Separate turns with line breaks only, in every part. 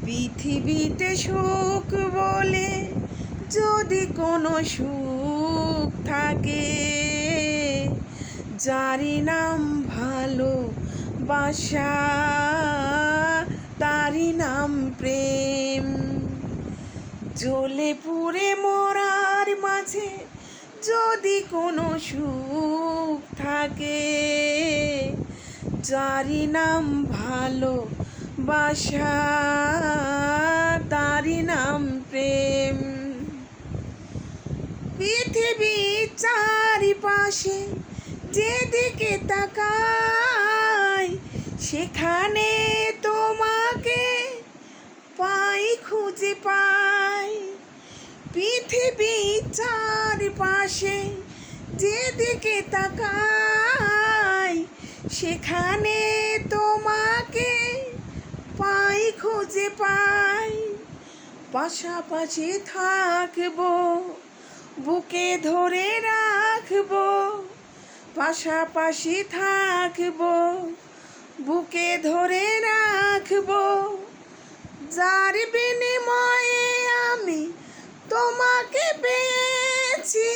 পৃথিবীতে সুখ বলে যদি কোনো সুখ থাকে, যারই নাম ভালোবাসা, তারই নাম প্রেম। জ্বলে পুড়ে মরার মাঝে যদি কোনো সুখ থাকে, যারই নাম ভালোবাসা, তারই নাম প্রেম। পৃথিবীর চারিপাশে যেদিকে তাকাই, সেখানে তোমাকে পাই, খুঁজে পাই। পৃথিবীর চারিপাশে যেদিকে তাকাই, সেখানে তোমাকে পাই, খুঁজে পাই। পাশাপাশি থাকবো, বুকে ধরে রাখবো, পাশাপাশি থাকবো, বুকে ধরে রাখবো। যার বিনিময়ে আমি তোমাকে পেয়েছি,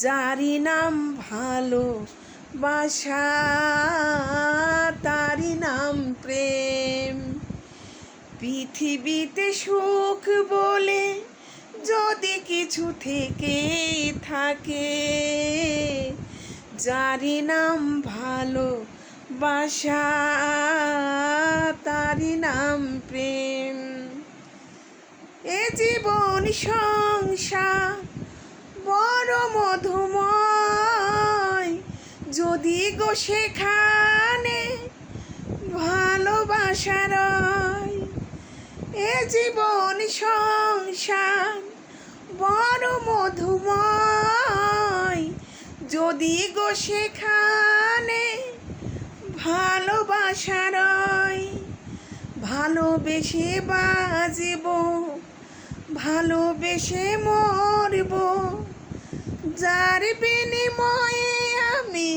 যারই নাম ভালোবাসা, তারই নাম প্রেম। পৃথিবীতে সুখ বলে যদি কিছু থেকে থাকে, যারই নাম ভালোবাসা, তারই নাম প্রেম। এ জীবন সংসার বড় মধুময়, যদি গো সেখানে ভালোবাসা রয়। এ জীবন সংসার বড় মধুময়, যদি গো সেখানে ভালোবাসা রয়। ভালোবেসে বাঁচব, ভালোবেসে মরব, যার বিনিময়ে আমি